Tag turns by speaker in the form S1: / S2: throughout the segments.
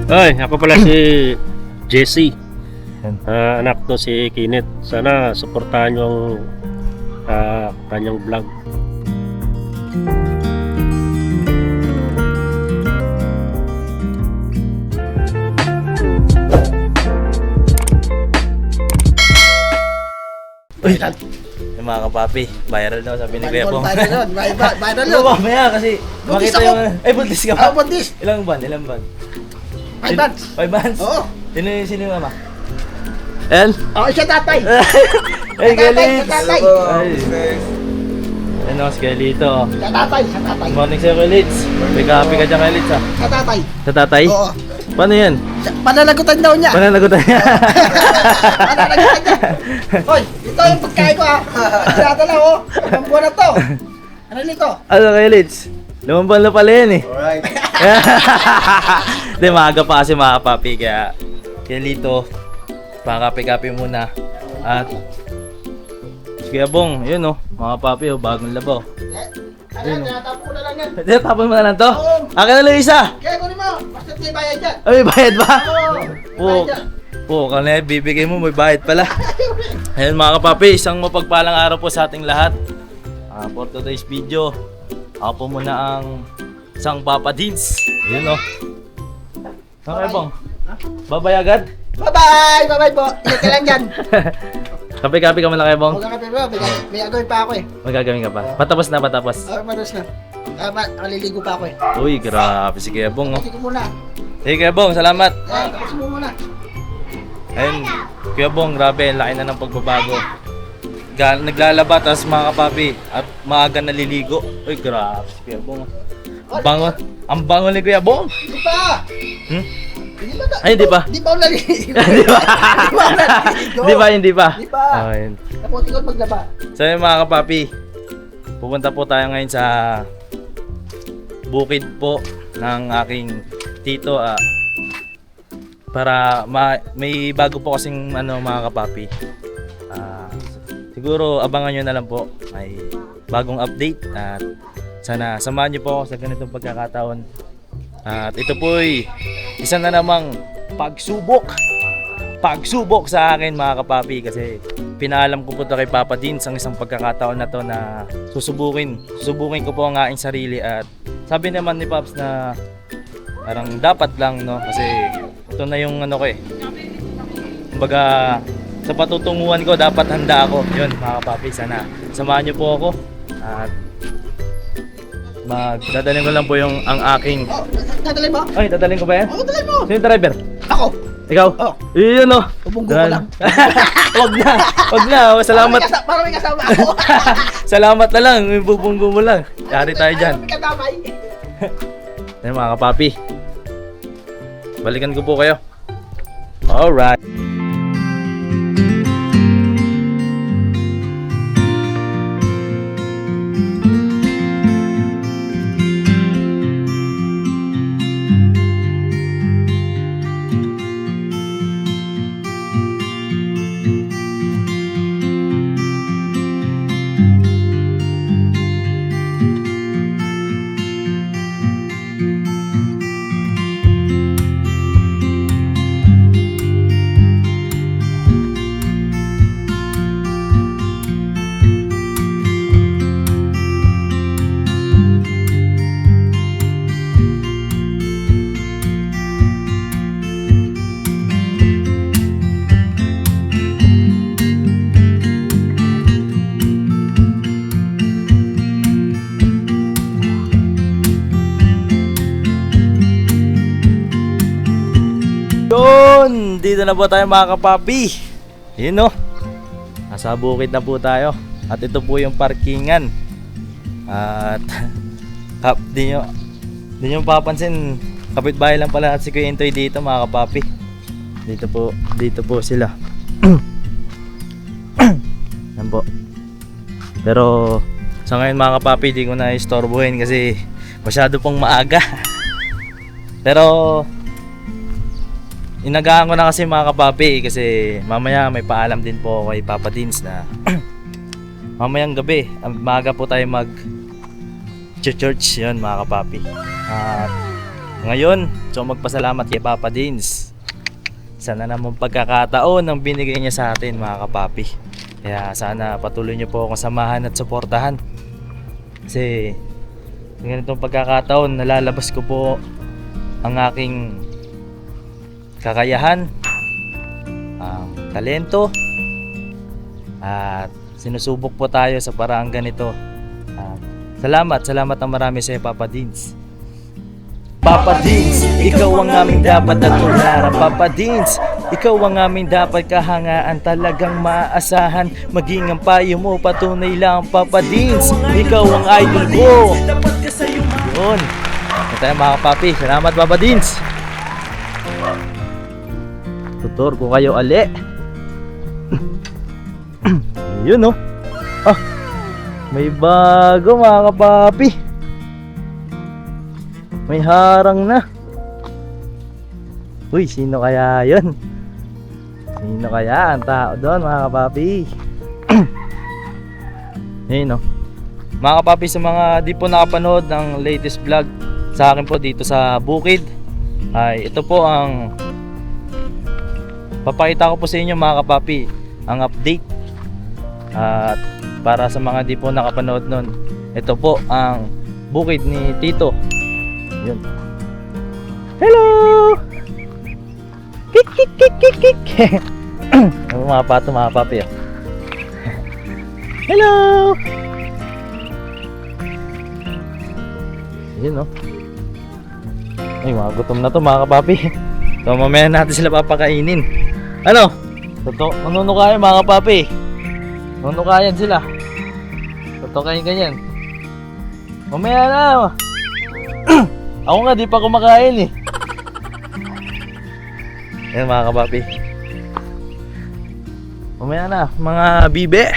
S1: Ay, ako pala si Jesse. Anak to si Kenneth. Sana suportahan nyo ang kanyang vlog.
S2: Uy, yung mga kapapi, viral daw sabi ni Kuya Pong.
S3: Viral yun. Viral yun.
S2: Ano ba mamaya kasi
S3: Buntis
S2: makita
S3: ako.
S2: yung... Ay, buntis ka pa?
S3: Ako buntis.
S2: Ilang buwan? Ilang buwan?
S3: 5 months.
S2: 5 months?
S3: Oo.
S2: Sino yung mama? El?
S3: Ako siya tatay.
S2: Ay,
S3: Tatay,
S2: Galits!
S3: tatay.
S2: Ay. Ano, si Galito.
S3: Siya tatay. Siya tatay.
S2: Good morning sa'yo, Galits. May kape ka dyan, Galits, ha?
S3: Siya tatay.
S2: Sa tatay?
S3: Oo.
S2: Paano yan?
S3: Pananagutan daw niya.
S2: Pananagutan niya.
S3: Pananagutan niya. Hoy, ito yung pagkain ko ha. Sinadala ko. Ang buwan na to. Ano nito?
S2: Ano, Galits? Lumambal na pala yan, eh.
S3: Alright.
S2: Hindi, maaga pa kasi mga kapapi, kaya Lito, pakape-kape muna. At Kuya Bong, yun oh, mga kapapi, oh, bagong labaw.
S3: Ano, tinatapo ko na lang yan.
S2: Hindi, tapon mo na lang to.
S3: Oo.
S2: Akin na lang isa.
S3: Kaya kunin mo. Basta may bayad dyan.
S2: Ay, may bayad ba?
S3: Oo.
S2: Oo. Oo, kanina bibigay mo, may bayad pala. Ayun mga kapapi, isang mapagpalang araw po sa ating lahat. For today's video, ako po muna ang isang Papa Deans. Yun oh. Okay, Bong. Babay agad?
S3: Bye-bye! Bye-bye po. Ingat ka lang dyan.
S2: Kape-kape ka muna kayo, Bong.
S3: Huwag kang kape bro. May agawin pa ako eh.
S2: Magagawin ka pa. Patapos na, patapos.
S3: Maros na. Maliligo pa ako eh.
S2: Uy, grabe si Kuya Bong oh.
S3: Kasi ko muna.
S2: Hey Kuya Bong, salamat.
S3: Tapos mo muna.
S2: Ayun, Kuya Bong, grabe, laki na ng pagbabago. Naglalaba, tapos mga kapapi, at maaga naliligo. Uy, grabe si Kuya Bong. Ang bango, ang bango ni Kuya Bong.
S3: Hindi pa!
S2: Hmm?
S3: Hindi pa?
S2: Ay, hindi pa.
S3: Hindi pa ako naliligo.
S2: Di ba?
S3: Hindi pa ako naliligo.
S2: Di ba, hindi pa?
S3: Hindi pa.
S2: Ayun.
S3: Naputi ko maglaba.
S2: So yun mga kapapi, pupunta po tayo ngayon sa bukid po ng aking tito para may bago po kasing mga kapapi. Siguro abangan nyo na lang po, may bagong update at sana samahan nyo po ako sa ganitong pagkakataon. At ito po'y isa na namang pagsubok sa akin mga kapapi, kasi pinaalam ko po ito kay Papa Deans ang isang pagkakataon na to na susubukin ko po ang aking sarili. At sabi naman ni Paps na parang dapat lang, no, kasi ito na yung ko eh, kumbaga sa patutunguhan ko dapat handa ako. Yun mga kapapi, sana samahan nyo po ako at dadalhin ko lang po ang aking...
S3: Oh, dadalhin mo?
S2: Ay, dadalhin ko ba yan?
S3: Oo, dadalhin mo.
S2: Sino yung driver?
S3: Ako.
S2: Ikaw?
S3: Oh.
S2: Iyon oh.
S3: Ubunggo ko lang.
S2: Wag na. Salamat.
S3: Para may kasama ako.
S2: Salamat na lang. May bubunggo mo lang. Yari tayo dyan.
S3: May katamay.
S2: Ayun mga kapapi, balikan ko po kayo. Alright. Yun, dito na po tayo mga kapapi. Yun o, nasa bukid na po tayo. At ito po yung parkingan. At di nyo papansin, kapitbahay lang pala at si Kuya Intoy dito mga kapapi. Dito po sila. Yan po. Pero sa ngayon mga kapapi, di ko na istorbohin kasi masyado pong maaga. Pero inagaan ko na kasi mga kapapi, kasi mamaya may paalam din po kay Papa Deans na mamayang gabi, maaga po tayo mag church. Yun mga kapapi. At Ngayon, so magpasalamat kay Papa Dins. Sana namang pagkakataon ang binigay niya sa atin mga kapapi. Kaya sana patuloy niyo po akong samahan at suportahan. Kasi sa ganitong pagkakataon, nalalabas ko po ang aking kakayahan, ang talento, at sinusubok po tayo sa paraang ganito. Salamat ang marami sa iyo, Papa Dins. Papa Dins, ikaw ang aming dapat at tularan. Papa Dins, ikaw ang aming dapat kahangaan, talagang maaasahan. Maging ang payo mo, patunay lang. Papa Dins, ikaw ang idol ko. Yun. Ito tayo mga kapapi. Salamat, Papa Dins. Tutor ko kayo ali. Yun oh. May bago mga kapapi. May harang na. Uy, sino kaya yun? Sino kaya ang tao doon mga kapapi? Ayun oh. Mga kapapi, sa mga di po nakapanood ng latest vlog sa akin po dito sa Bukid, ay ito po ang papakita ko po sa inyo mga kapapi, ang update. At para sa mga di po nakapanood nun, ito po ang bukid ni Tito. Yun. Hello! Kik kik kik kik kik. Mga pato mga papi. Hello! Yun oh. Ay, mga gutom na to mga kapapi. So mamaya natin sila papakainin. Ano? Totoo, manunukayan mga kapapi. Manunukayan sila. Totoo kayo ganyan. Mamaya na. Ako nga, di pa kumakain eh. Yan mga kapapi. Mamaya na, mga bibe.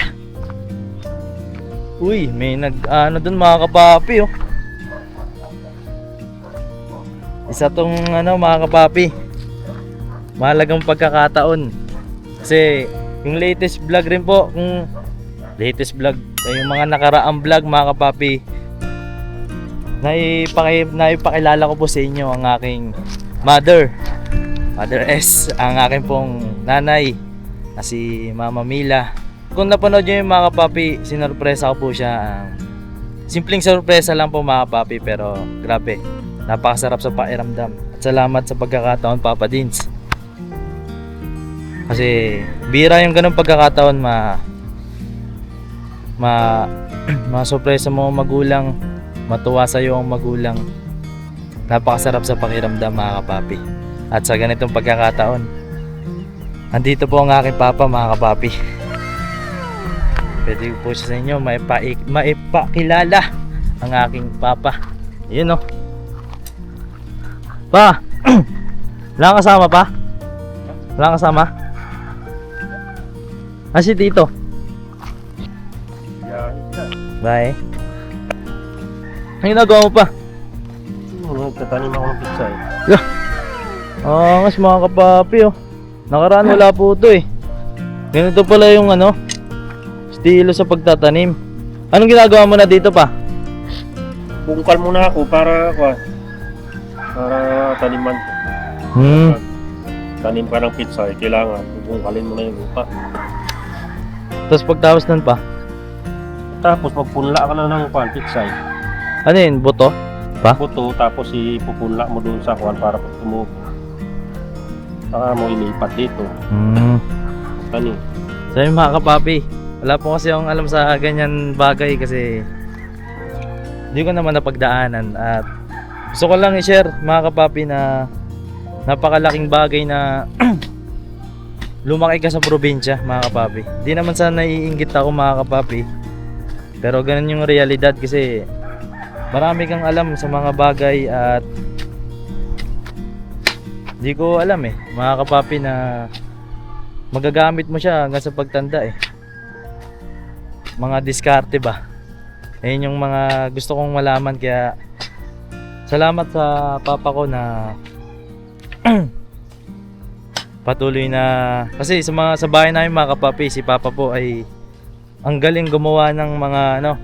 S2: Uy, may nag-ano dun mga kapapi oh. Isa tong ano mga kapapi, mahalagang pagkakataon. Kasi yung latest vlog rin po, yung latest vlog, yung mga nakaraang vlog mga kapapi, naipakilala ko po sa inyo ang aking Mother S, ang aking pong nanay na si Mama Mila. Kung napanood nyo yung mga kapapi, sinurpresa ko po siya. Simpleng sorpresa lang po mga kapapi, pero grabe, napakasarap sa pakiramdam. At salamat sa pagkakataon Papa Dins. Kasi bira yung ganung pagkakataon ma-surpresa mo ang magulang, matuwa sa iyo ang magulang. Napakasarap sa pakiramdam mga kapapi. At sa ganitong pagkakataon, andito po ang aking papa mga kapapi. Pwede po siya sa inyo maipakilala ang aking papa. Yun o. Pa! Wala kasama pa? Wala kasama? Si Tito. Bye. Ang ginagawa mo pa?
S1: Nagtatanim ako ng pizza eh.
S2: Mas mga kapapi oh. Nakaraan wala po ito eh. Ganito pala yung ano, estilo sa pagtatanim. Anong ginagawa mo na dito pa?
S1: Bungkal muna ako para taniman. Tanim ka ng pizza eh, kailangan bungkalin mo na yung lupa.
S2: Tapos pagtapos nun pa?
S1: Tapos magpunla ka na ng pizza eh.
S2: Ano yun? Buto?
S1: Buto, tapos ipupunla mo doon sa kuwan para pag tumubo. Saka mo ilipat dito. Tanim.
S2: So yun mga kapapi, wala po kasi akong alam sa ganyan bagay kasi hindi ko naman napagdaanan. At gusto ko lang i-share mga kapapi na napakalaking bagay na lumaki ka sa probinsya mga kapapi. Di naman sana naiinggit ako mga kapapi, pero ganun yung realidad kasi marami kang alam sa mga bagay at di ko alam eh mga kapapi na magagamit mo siya hanggang sa pagtanda eh. Mga diskarte ba? Ayun yung mga gusto kong malaman, kaya salamat sa papa ko na patuloy na, kasi sa bahay namin mga kapapi, si papa po ay ang galing gumawa ng mga ano,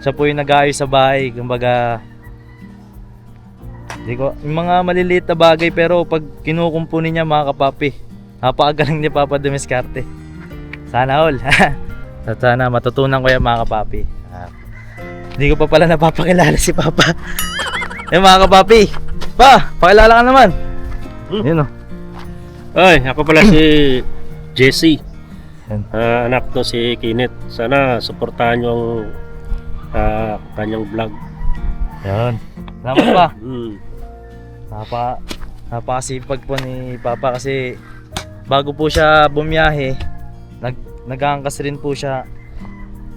S2: siya po yung nag-aayos sa bahay, kumbaga Di ko, yung mga maliliit na bagay pero pag kinukumpuni niya mga kapapi, napakagaling ni Papa dumiskarte. Sana all. At sana matutunan ko yan mga kapapi. Hindi ko pa pala napapakilala si Papa. Mga kapapi, pa, pakilala ka naman. Yun o.
S1: Ay, ako pala si Jesse.
S2: Yan.
S1: Anak to si Kenneth. Sana suportahan nyo ang kanyang vlog.
S2: Yan. Salamat pa. Napakasipag po ni Papa kasi bago po siya bumiyahe, nag-aangkas rin po siya.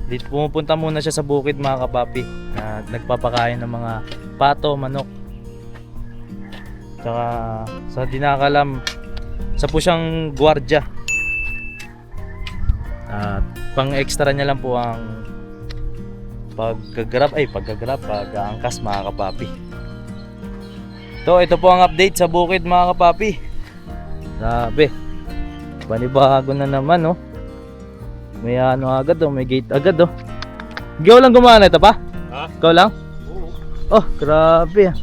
S2: Dito pumupunta muna siya sa bukid mga kapapi. Nagpapakain ng mga pato, manok. Tsaka sa dinakalam, sa po siyang gwardya. At pang extra niya lang po ang pag-aangkas mga kapapi. Ito po ang update sa bukid mga kapapi. Grabe. Panibago na naman oh. May ano agad oh, may gate agad oh. Ikaw lang gumana ito pa?
S1: Ha?
S2: Ikaw lang?
S1: Oo.
S2: Oh, grabe ah.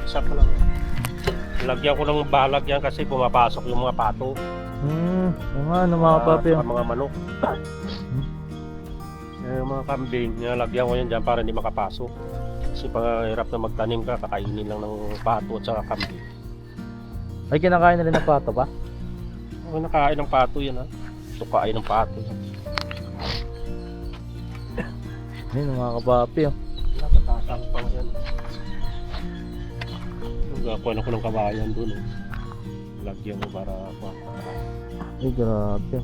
S1: Isa pa lang. Lagyan ko ng balag yan kasi pumapasok yung mga pato.
S2: Ano mga kapapi oh.
S1: Mga manok. Yung mga kambing, nilagyan ko yan dyan para hindi makapasok. Kasi pangahirap na magtanim ka, kakainin lang ng pato at saka kambing.
S2: Ay, kinakain na rin ng pato pa?
S1: Ako nakain ng pato yan ha. Sukain ng pato yan.
S2: Ayun mga kapapi oh.
S1: Nakatasang pang yan. Nagakuhan ako ng kabayan dun eh. Lagyan ko para
S2: Ay, grabe.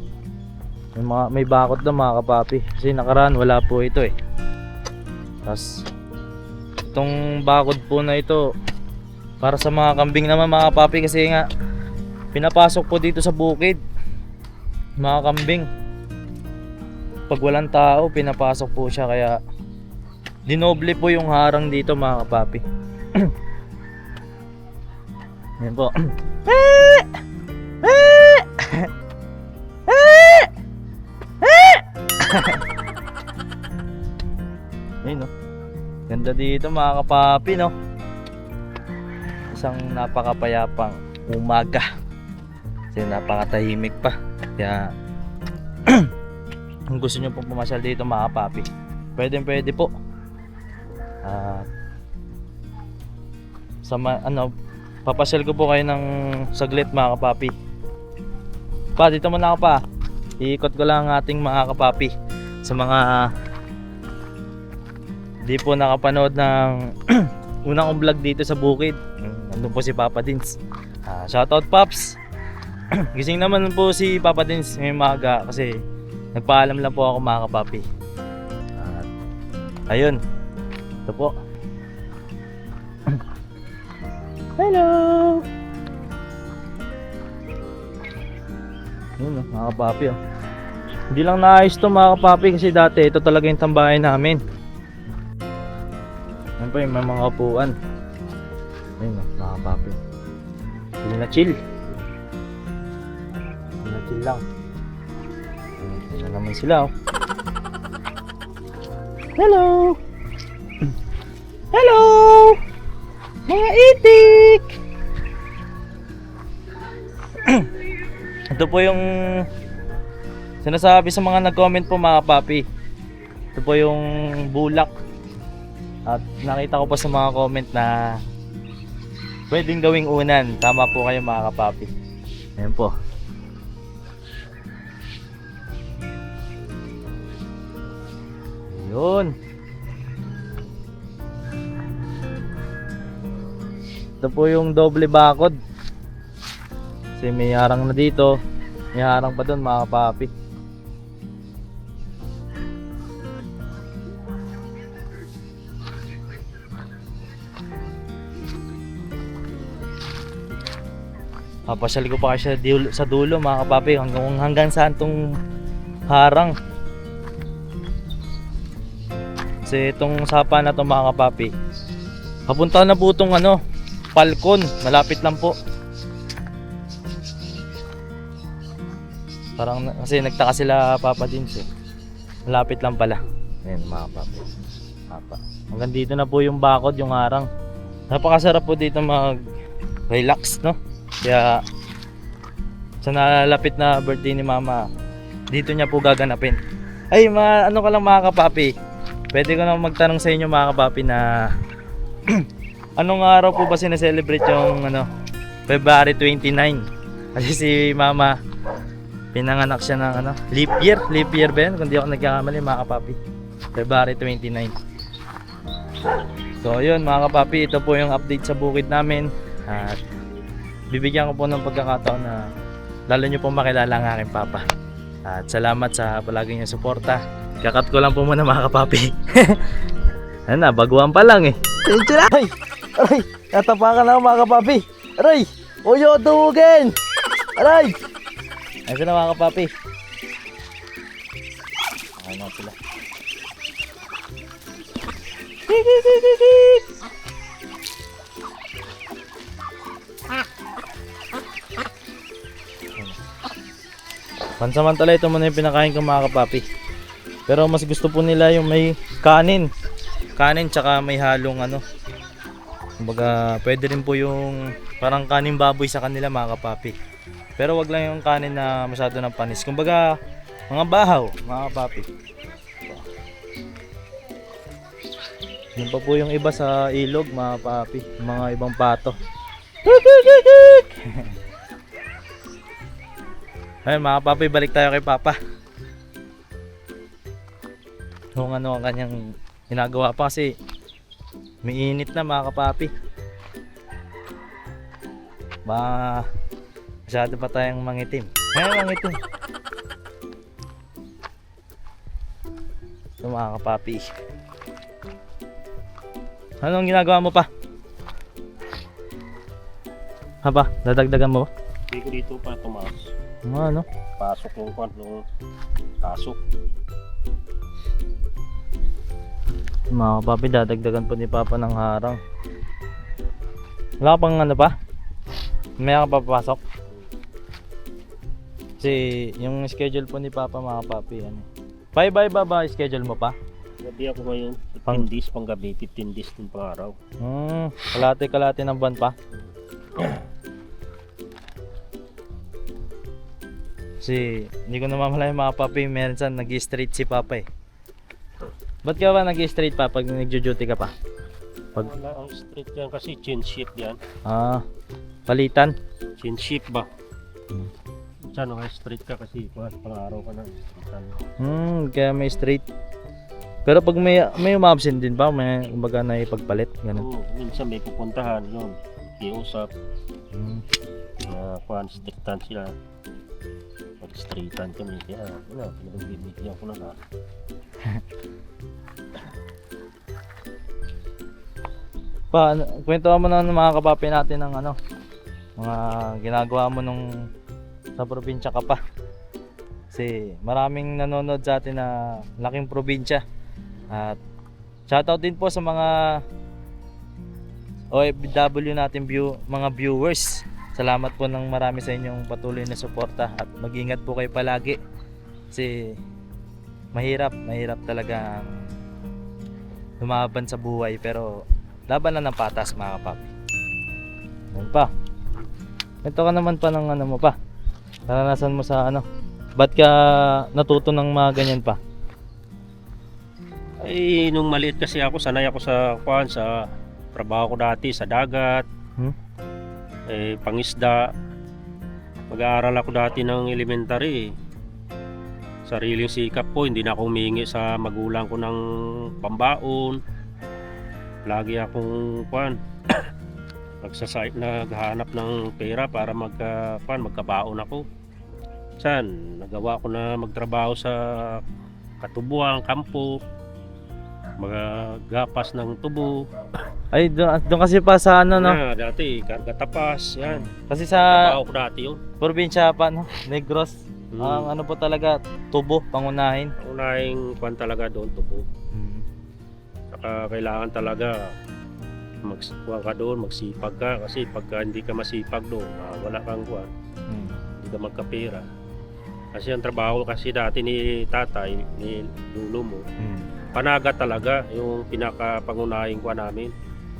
S2: May bakod na mga kapapi. Kasi nakaraan wala po ito eh. Tapos itong bakod po na ito para sa mga kambing naman mga kapapi kasi nga pinapasok po dito sa bukid mga kambing. Pag walang tao pinapasok po siya kaya dinoble po yung harang dito mga kapapi. Yan po. Ayun no. Ganda dito mga kapapi no. Isang napakapayapang umaga. Kasi napakatahimik pa. Kaya kung gusto nyo pong pumasyal dito mga kapapi, pwede po. Papasyal ko po kayo ng saglit mga kapapi. Pa, dito muna ako pa. Iikot ko lang ang ating mga kapapi sa mga di po nakapanood ng unang kong vlog dito sa bukid. Nandun po si Papa Dins. Shoutout Paps. Gising naman po si Papa Dins ngayong maga kasi nagpaalam lang po ako mga kapapi. Ayun. Ito po. Hello. Yun mga kapapi oh. Hindi lang naayos to mga kapapi kasi dati ito talaga yung tambayan namin. Yan pa yung may mga upuan. Ayun mga kapapi. Hindi na chill. Hindi na chill lang. Ayun na naman sila oh. Hello. Hello. Mga itik. Ito po yung sinasabi sa mga nag-comment po mga papi. Ito po yung bulak. At nakita ko pa sa mga comment na pwedeng gawing unan. Tama po kayo mga kapapi. Ayan po. Yun. Ito po yung doble bakod. Kasi may harang na dito. May harang pa doon mga kapapi. Papasyal ko pa siya sa dulo mga kapapi hanggang saan tong harang. Kasi itong sapa na to mga kapapi, papunta na po itong Falcon, malapit lang po. Parang kasi nagtaka sila Papa Dins eh. Malapit lang pala. Ayan mga kapapi. Hanggang dito na po yung bakod, yung harang. Napakasarap po dito mag-relax, no? Kaya sa nalalapit na birthday ni Mama, dito niya po gaganapin. Ay, ano ka lang mga kapapi. Pwede ko na magtanong sa inyo mga kapapi na anong araw po ba sineselebrate yung February 29? Kasi si Mama, pinanganak siya ng leap year ba yun? Kung di ako nagkakamali mga kapapi. February 29. So yun mga kapapi, ito po yung update sa bukid namin. At bibigyan ko po ng pagkakataon na lalo nyo po makilala ang aking papa. At salamat sa palagi nyo suporta. Kakat ko lang po muna mga kapapi. Ano na, baguhan pa lang eh. Aray! Aray! Natapakan na ako mga kapapi. Aray! Uyo, tugin! Aray! Ayun na mga kapapi. Ayun na sila. Pansamantala ito muna yung pinakain ko mga kapapi. Pero mas gusto po nila yung may kanin. Kanin tsaka may halong kumbaga pwede rin po yung parang kanin baboy sa kanila mga kapapi. Pero wag lang yung kanin na masyado ng panis. Kumbaga mga bahaw mga kapapi. Yun pa po yung iba sa ilog mga kapapi. Mga ibang pato. Ayun mga papi, balik tayo kay Papa. Kung ano ang kanyang ginagawa pa kasi may init na mga kapapi. Masyado pa tayong mangitim. Mangitim. Ito mga kapapi. Anong ginagawa mo pa? Haba, dadagdagan mo ba?
S1: Hindi ko dito pa tumaas.
S2: Ano?
S1: Pasok yung pasok.
S2: Mga kapapi, dadagdagan po ni Papa ng harang. Wala ka pang pa? May ka papasok? Kasi yung schedule po ni Papa mga kapapi, Bye-bye ba schedule mo pa?
S1: Gabi ako ngayon, 15 days pang gabi, 15 days din pang araw.
S2: Kalate ng buwan pa. Kasi hindi ko namamalayan mga papi, minsan nag-straight si Papa eh. Ba't ka ba nag-straight pa pag nag-duty ka pa?
S1: Wala ang straight yan kasi chin shift yan.
S2: Palitan?
S1: Chin shift ba? Saan straight ka kasi pang araw ka na.
S2: Kaya may straight. Pero pag may umabsent din ba? May kumbaga na ipagpalit? Ganun.
S1: Minsan may pupuntahan yun. Iusap. Strictan sila. Mag-straightan kami. Kaya pinagbibigyan ko na nga.
S2: Kwento mo na ng mga kapapi natin ng mga ginagawa mo nung sa probinsya ka pa. Kasi maraming nanonood sa atin na laking probinsya. At shoutout din po sa mga OFW natin mga viewers. Salamat po ng marami sa inyong patuloy na suporta at mag-ingat po kayo palagi. Kasi mahirap talaga lumaban sa buhay, pero laban na ng patas mga kapapi. Ano pa? Ito ka naman pa ng mo pa. Naranasan mo sa ba't ka natuto ng mga ganyan pa?
S1: Ay, nung maliit kasi ako, sanay ako sa trabaho ko dati sa dagat. Pangisda. Mag-aaral ako dati ng elementary. Sariling sikap ko, hindi na ako humingi sa magulang ko ng pambaon. Lagi akong naghahanap ng pera para magkabaon ako. Nagawa ko na magtrabaho sa katubuan, kampo, magapas ng tubo.
S2: Ay, doon kasi pa sa
S1: Dati, karga tapas, yan.
S2: Kasi sa
S1: trabaho ko dati yun.
S2: probinsya pa, Negros. Ang po talaga, tubo, pangunahin.
S1: Unahing talaga doon, tubo. Saka kailangan talaga magsipuan ka doon, magsipag ka. Kasi pagka hindi ka masipag doon, wala kang hindi ka magkapera. Kasi ang trabaho kasi dati ni tatay, ni lulo mo, panaga talaga yung pinakapangunahing namin.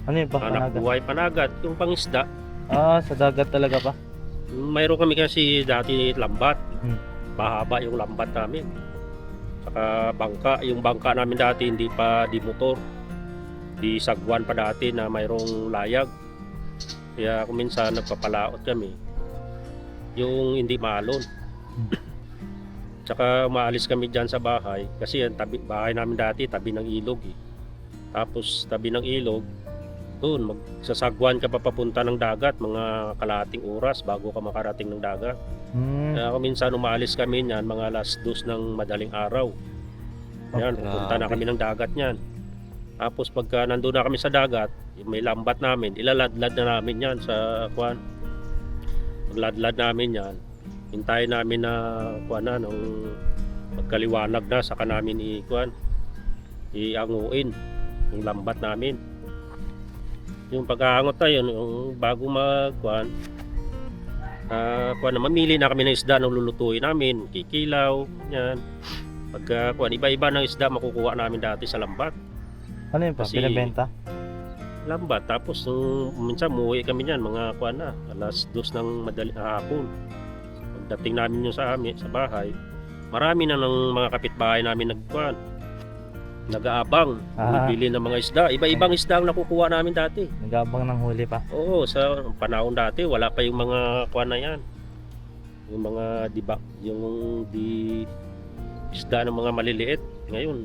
S2: Ano yun pa?
S1: Anak
S2: Panagat?
S1: buhay panagat, yung pangisda.
S2: Ah, sa dagat talaga pa.
S1: Mayroon kami kasi dati lambat.
S2: Hmm.
S1: Mahaba yung lambat namin. Saka bangka, yung bangka namin dati hindi pa di motor. Di sagwan pa dati na mayroong layag. Kaya kung minsan nagpapalaot kami. Yung hindi maalon. Tsaka umaalis kami dyan sa bahay. Kasi ang bahay namin dati tabi ng ilog eh. Tapos tabi ng ilog, doon magsasagwan ka pa papunta ng dagat, mga kalahating oras bago ka makarating ng dagat. Kaya kung minsan umaalis kami niyan, mga alas 2 ng madaling araw. Yan, pupunta na kami ng dagat niyan. Tapos pagka nandun na kami sa dagat, may lambat namin, ilaladlad na namin yan sa kuwan. Pagladlad namin yan, hintayin namin na kuwan na, nung magkaliwanag na, saka namin ianguin yung lambat namin. Yung pag-aangot tayo, yung bago magkuhan, mamili na kami ng isda na lulutuin namin, kikilaw, yan. Pagka iba-iba ng isda makukuha namin dati sa lambat.
S2: Ano yun pa?
S1: Kasi-
S2: Binibenta?
S1: Lambat, tapos minsan umuwi kami niyan, mga alas 2 ng madaling hapon. Pagdating namin yung sa amin, sa bahay, marami na ng mga kapitbahay namin nag-aabang, bibili ng mga isda. Iba-ibang isda ang nakukuha namin dati.
S2: Nagabang ng huli pa.
S1: Oo, sa panahon dati wala pa yung mga kuwan na yan. Yung mga isda ng mga maliliit. Ngayon,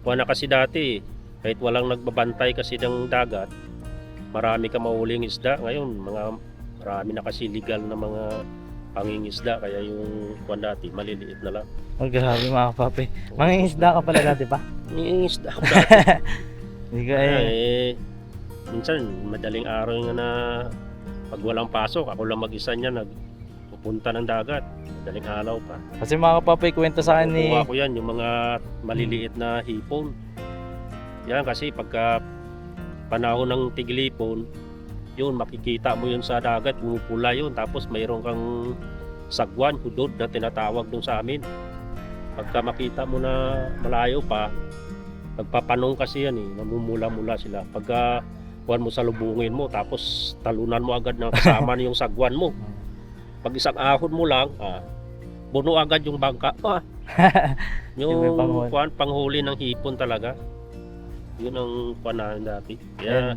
S1: kuwan na kasi dati, kahit walang nagbabantay kasi ng dagat, marami ka mahuling isda. Ngayon, marami na kasi legal na mga pangingisda, kaya yung kuwan dati, maliliit na lang.
S2: Oh, grabe mga kapapi. Mangingisda ka pala dati pa?
S1: Nangingisda ako dati.
S2: Hindi ka
S1: Minsan, madaling araw nga na pag walang pasok, ako lang mag-isa niya nagpupunta ng dagat. Madaling araw pa.
S2: Kasi mga kapapi, kwento sa akin ni...
S1: Kukuha ko yan, yung mga maliliit na hipon. Yan kasi pagka panahon ng tiglipon, yun, makikita mo yun sa dagat, pumupula yun. Tapos mayroon kang sagwan, hudod na tinatawag dun sa amin. Pagka makita mo na malayo pa, nagpapanong kasi yan eh, namumula-mula sila. Pagka kuwan mo sa lubungin mo, tapos talunan mo agad na kasama na yung sagwan mo. Pag isang ahon mo lang, buno agad yung bangka. Yung kuwan, panghuli ng hipon talaga. Yun ang kuwan namin dati. Kaya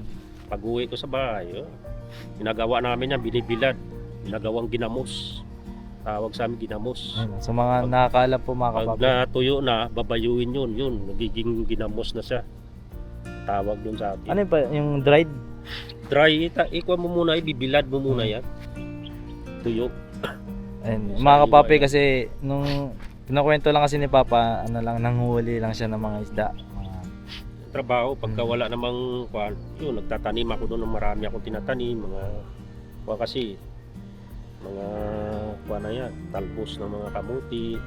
S1: pag uwi ko sa bahay, ginagawa namin yan, binibilad. Ginagawang ginamos. Tawag sa amin ginamos.
S2: Sa mga nakakaalam po mga
S1: Pag
S2: kapapi.
S1: natuyo na, babayuin yun, nagiging ginamos na siya. Tawag dun sa atin.
S2: Ano yun pa? Yung dried?
S1: Dry, ikuha mo muna, ibibilad mo muna yan. Tuyo.
S2: Ayun,
S1: Sa
S2: mga kapapi
S1: iwan.
S2: kasi nung pinakwento lang kasi ni Papa, nanghuli lang siya ng mga isda.
S1: Trabaho, pagka wala namang kuwan, yun, nagtatanim ako doon ng marami akong tinatanim, mga kuwan kasi, mga kuwan na yan, talbos ng mga kamuti,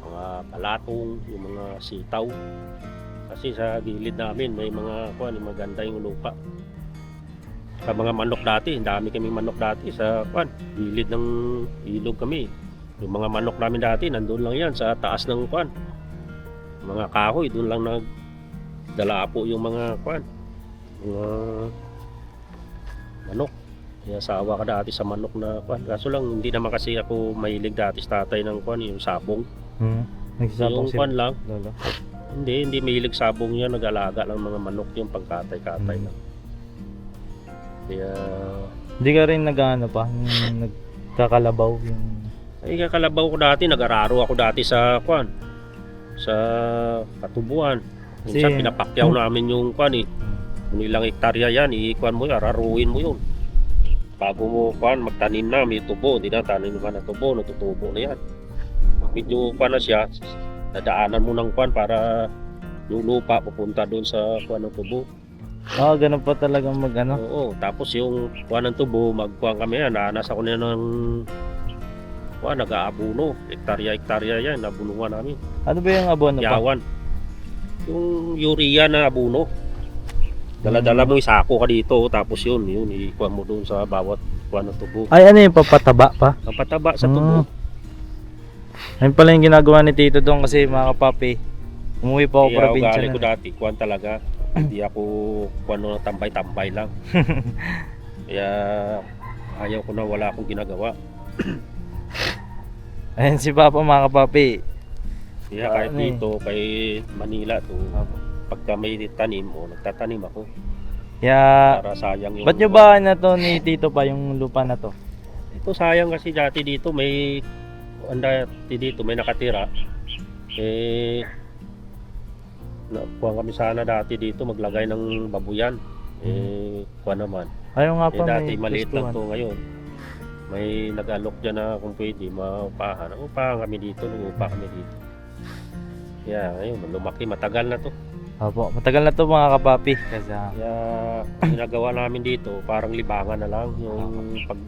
S1: mga palatong, yung mga sitaw. Kasi sa gilid namin may mga kuwan, maganda yung lupa. Sa mga manok dati, dami kaming manok dati sa kuwan, gilid ng ilog kami. Yung mga manok namin dati, nandun lang yan sa taas ng kuwan. Mga kahoy, doon lang dala po yung mga kuwan, mga manok. Kaya sawa ka dati sa manok na kuwan. Kaso lang hindi naman kasi ako mahilig dati sa tatay ng kuwan, yung sabong.
S2: Nagsasabong
S1: Yung
S2: sila.
S1: kuwan lang,
S2: Lolo.
S1: hindi mahilig sabong yan, nag-alaga lang mga manok yung pangkatay-katay lang. Kaya
S2: Hindi ka rin nag-ano pa? Nagkakalabaw yung...
S1: ay kakalabaw ko dati, nag-araro ako dati sa kuwan, sa Katubuan. Minsan
S2: Kasi-
S1: pinapakyaw namin yung kuwan eh. Kung ilang hektarya yan, ikuan mo yan, araruin mo yun. Bago mo kuwan, magtanim na, may tubo, di na tanim ka na tubo, natutubo na yan. Medyo kuwan na siya, dadaanan mo ng kuwan para yung lupa pupunta doon sa kuwan ng tubo.
S2: ganun pa talagang mag-ano.
S1: Oo, tapos yung kuwan ng tubo, magkuwan kami yan, naanas ako na ng kuwan, nag-aabuno, hektarya-hektarya yan, nabunungan namin.
S2: Ano ba yung abono pa?
S1: Yawan. Yung urea na abuno. Dala-dala mo isako ka dito, tapos yun ikuha mo doon sa bawat kuha ng tubo.
S2: Ay, ano yung papataba pa?
S1: Ang pataba sa tubo.
S2: Ayun pala yung ginagawa ni Tito doon kasi mga kapapi. Umuwi pa ako
S1: Kaya
S2: probinsya
S1: ugali ko
S2: na.
S1: dati, kuha talaga. Hindi ako ano, tambay-tambay lang. Kaya ayaw ko na wala akong ginagawa.
S2: Ayan si Papa mga kapapi.
S1: Kaya kahit
S2: Ano eh.
S1: dito kay Manila to, pagka may tanim o nagtatanim ako
S2: Kaya,
S1: para sayang yung
S2: ba't nyo ba na to ni Tito pa yung lupa na to?
S1: Ito sayang kasi dati dito may dito may nakatira. Eh nakuha kami sana dati dito maglagay ng babuyan. Kuha naman.
S2: Ayaw nga pa
S1: Dati
S2: may
S1: maliit lang
S2: gustuhan.
S1: to ngayon. May nag-alok dyan na kung pwede maupahan. Upahan kami dito, upa kami dito. Kaya ngayon, lumaki, matagal na to.
S2: Opo, matagal na to mga kapapi. Kasi,
S1: Kaya ginagawa namin dito, parang libangan na lang. Yung pag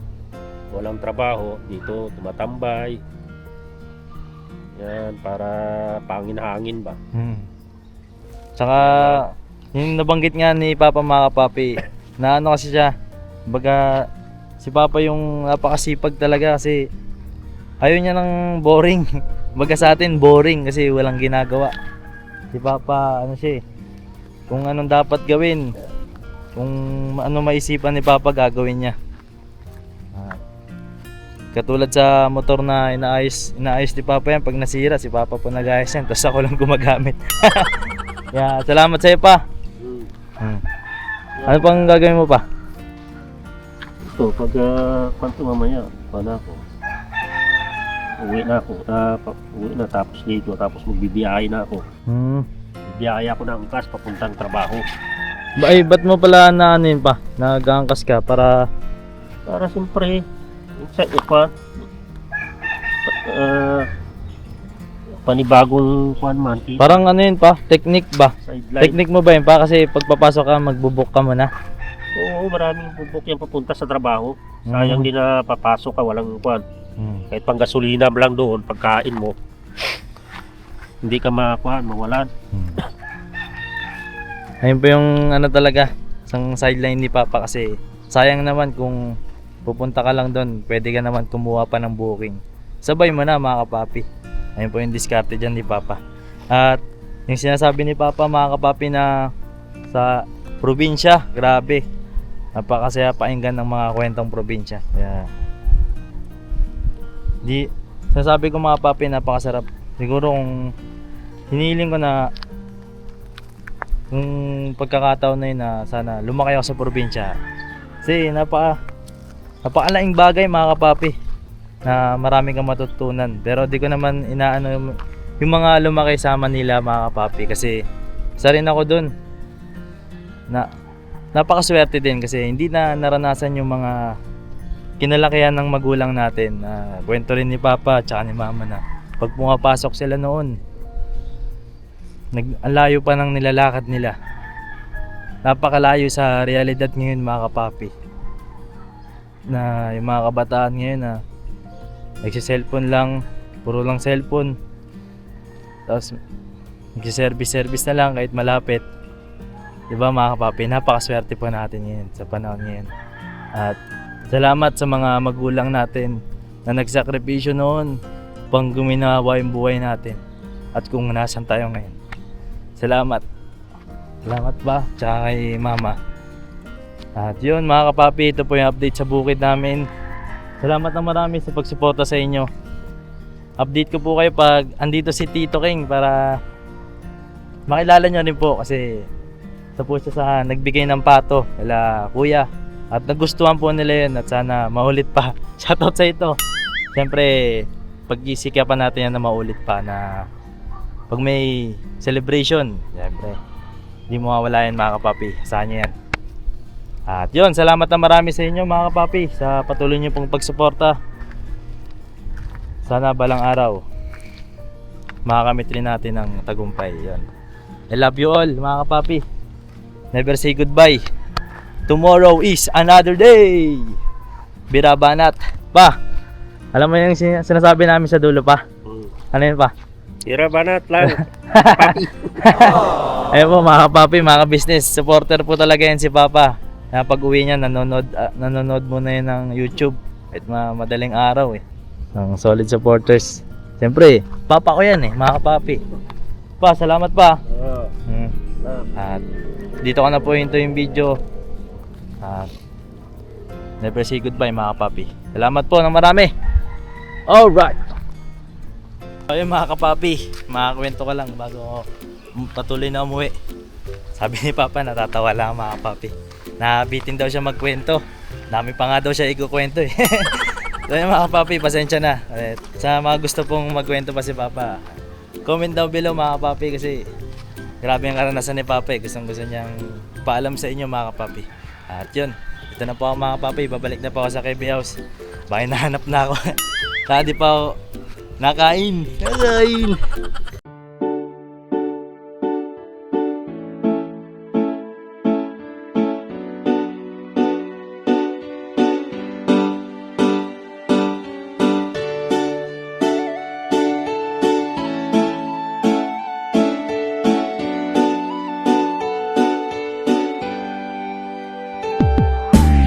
S1: walang trabaho, dito tumatambay. Yan, para pangin-hangin ba.
S2: Saka, yung nabanggit nga ni Papa mga kapapi, na ano kasi siya, baga, si Papa yung napakasipag talaga kasi ayaw niya ng boring. Baga sa atin, boring kasi walang ginagawa. Si Papa, ano siya eh, kung anong dapat gawin, kung ano maisipan ni Papa, gagawin niya. Katulad sa motor na inaayos ni Papa yan, pag nasira, si Papa po nag-ayos yan, tapos ako lang gumagamit. Kaya, salamat sa iyo pa. Ano pang gagawin mo pa?
S1: Ito, pag kwanto mamaya, paano ako? Uwi na tapos dito, tapos magbibiyahe na ako. Bibiyahe ako ng angkas papuntang trabaho.
S2: Ay, ba't mo pala na ano yun pa? Nag-aangkas ka para...
S1: Para siyempre, sa ipa, panibagong kuan man,
S2: Parang ano yun pa? Technique ba?
S1: sideline.
S2: Technique mo ba yun pa? Kasi pagpapasok ka, magbubuk ka muna.
S1: Oo, maraming bubok yan papunta sa trabaho. Sayang din na papasok ka, walang kuan. Kahit pang gasolina lang doon, pagkain mo, hindi ka mawalan.
S2: Ayun po yung ano talaga, isang sideline ni Papa kasi sayang naman kung pupunta ka lang doon, pwede ka naman kumuha pa ng booking. Sabay mo na mga kapapi. Ayun po yung diskarte dyan ni Papa. At yung sinasabi ni Papa mga kapapi na sa probinsya, grabe. Napakasaya pakinggan ng mga kwentong probinsya. Kaya sinasabi ko mga papi, napakasarap. Siguro kung hinihiling ko na kung pagkakataon na yun na sana lumaki ako sa probinsya. Kasi napakalaking bagay mga kapapi na marami kang matutunan. Pero di ko naman inaano yung mga lumaki sa Manila mga kapapi kasi isa rin ako dun na napakaswerte din kasi hindi na naranasan yung mga kinalakihan ng magulang natin. Kwento rin ni Papa at ni Mama na pag pumapasok sila noon, ang layo pa ng nilalakad nila. Napakalayo sa realidad ngayon mga kapapi. Na yung mga kabataan ngayon na nagsiselfone lang, puro lang cellphone. Tapos nagsiservice na lang kahit malapit. Diba mga kapapi, napakaswerte po natin ngayon sa panahon ngayon. At salamat sa mga magulang natin na nagsakripisyo noon pang guminawa yung buhay natin at kung nasan tayo ngayon. Salamat. Salamat ba? Tsaka kay Mama. At yun mga kapapi, ito po yung update sa bukid namin. Salamat na marami sa pagsuporta sa inyo. Update ko po kayo pag andito si Tito King para makilala nyo rin po kasi ito po siya sa nagbigay ng pato kala kuya at nagustuhan po nila yun at sana maulit pa. Shoutout sa ito. Siyempre pag-isikapan natin yan na maulit pa na pag may celebration, siyempre hindi mo mawala yan mga kapapi, sa kanya yan. At yun, salamat na marami sa inyo mga kapapi sa patuloy nyo pong pagsuporta. Sana balang araw makakamit rin natin ng tagumpay. Yun. I love you all mga kapapi. Never say goodbye. Tomorrow is another day. Birabanat. Pa, alam mo yung sinasabi namin sa dulo pa? Ano yun pa?
S1: Tira banat lang.
S2: Ayun po mga kapapi, mga business supporter po talaga yan si Papa. Na pag uwi niya, nanonood muna yun ng YouTube. At madaling araw eh. Ng solid supporters. Siyempre, Papa ko yan eh, mga kapapi. Pa, salamat pa. At dito ko na po hinto yung video. Never say goodbye mga kapapi. Salamat po ng marami. Alright. Ayun mga kapapi, makakwento ko lang bago ako patuloy na umuwi. Sabi ni Papa, natatawa lang mga kapapi. Nabitin daw siya magkwento. Dami pa nga daw siya ikukwento eh. So yun mga kapapi, pasensya na. Sa mga gusto pong magkwento pa si Papa, comment down below mga kapapi kasi grabe ang karanasan ni Papa eh. Gusto niyang paalam sa inyo mga kapapi. At yun, ito na po ako mga kapapi. Babalik na po ako sa KB House. Bakit nahanap na ako. Kaya di pa ako nakain.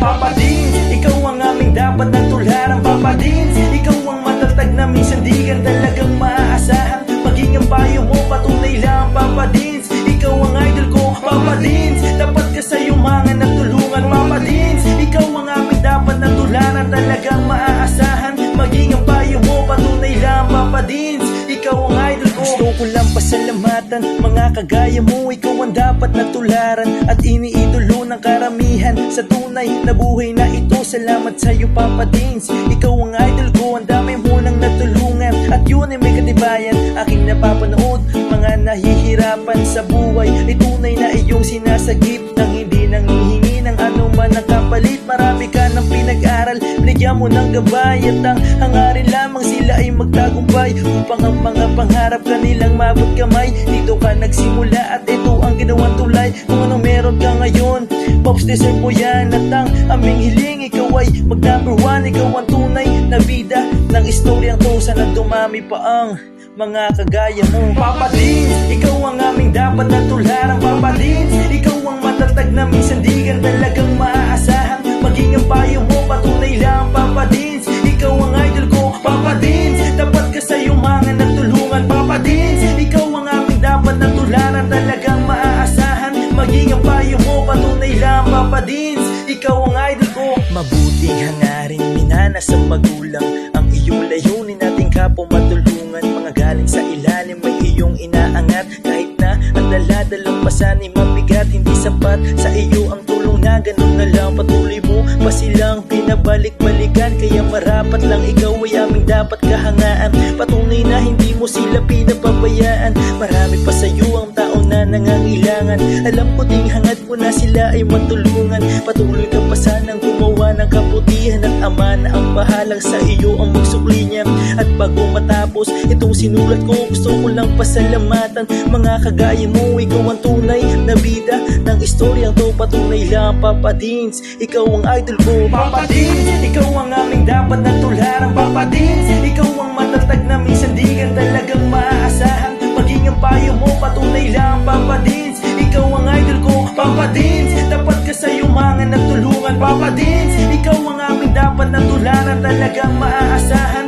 S4: Papa Dins, ikaw ang aming dapat na tularan. Papa Dins, ikaw ang matatag na minsan di ka talagang maaasahan. Maging ang payo mo, patunay lang Papa Dins, ikaw ang idol ko Papa Dins, dapat ka sa yumangan at tulungan Papa Dins, ikaw ang aming dapat na tularan. Talagang maaasahan. Maging ang payo mo, patunay lang Papa Dins, ikaw ang idol ko. Gusto ko lang pasalamatan mga kagaya mo. Ikaw ang dapat na tularan at iniidolo ng karamihan sa tunay na buhay na ito. Salamat sa'yo Papa Dins, ikaw ang idol ko. Ang dami mo nang natulungan at yun ay may katibayan. Aking napapanood mga nahihirapan sa buhay ay tunay na iyong sinasagip nang hindi nanghihingi ng anuman ang kapalit. Marami ka ng pinag-aral, binigyan mo ng gabay at ang hangarin lamang sila ay magtagumpay upang ang mga pangarap kanilang mabot kamay. Dito ka nagsimula at ito ang ginawang tulay. Kung anong meron ka ngayon, Pops, deserve mo yan. At ang aming hiling, ikaw ay mag number one. Ikaw ang tunay na bida ng istoryang to. Sana dumami pa ang mga kagaya mo Papa Dins, ikaw ang aming dapat na tularan Papa Dins, ikaw ang matatag na minsan di ka talagang maaasahan. Maging ang payo mo, patunay lang Papa Dins, ikaw ang idol ko Papa Dins, dapat ka sa yumangan at tulungan Papa Dins, ikaw ang aming dapat na tularan. Talagang maaasahan. Maging ang payo mo, patunay lang Papa Dins, ikaw ang idol ko. Mabuting hangarin minana sa magulang ang iyong layunin nating kapwa matulungan. Mga galing sa ilalim may iyong inaangat. Kahit na ang daladalang pasan ay mabigat, hindi sapat sa iyo ang tulong na ganun na lang. Patuloy mo pa silang pinabalik-balikan, kaya marapat lang ikaw ay aming dapat kahangaan. Patunay na hindi mo sila pinapabayaan. Marami pa sa iyo ang tao na nangangailangan. Alam ko ding hangad mo na sila ay matulungan. Patuloy ka pa sanang gumawa ng kabutihan at ama na ang bahalang sa iyo ang magsukli niya. At bago matapos itong sinulat ko, gusto ko lang pasalamatan mga kagaya mo. Ikaw ang tunay na bida ng istoryang to. Patunay lang Papa Dins, ikaw ang idol ko Papa Dins, ikaw ang aming dapat na tularan Papa Dins, ikaw ang matatag na minsan di ka talagang maaasahan. Maging ang payo mo, patunay lang Papa Dins, ikaw ang idol ko Papa Dins, dapat ka sa yumangan at tulungan Papa Dins, ikaw ang aming dapat na tularan. Talagang maaasahan.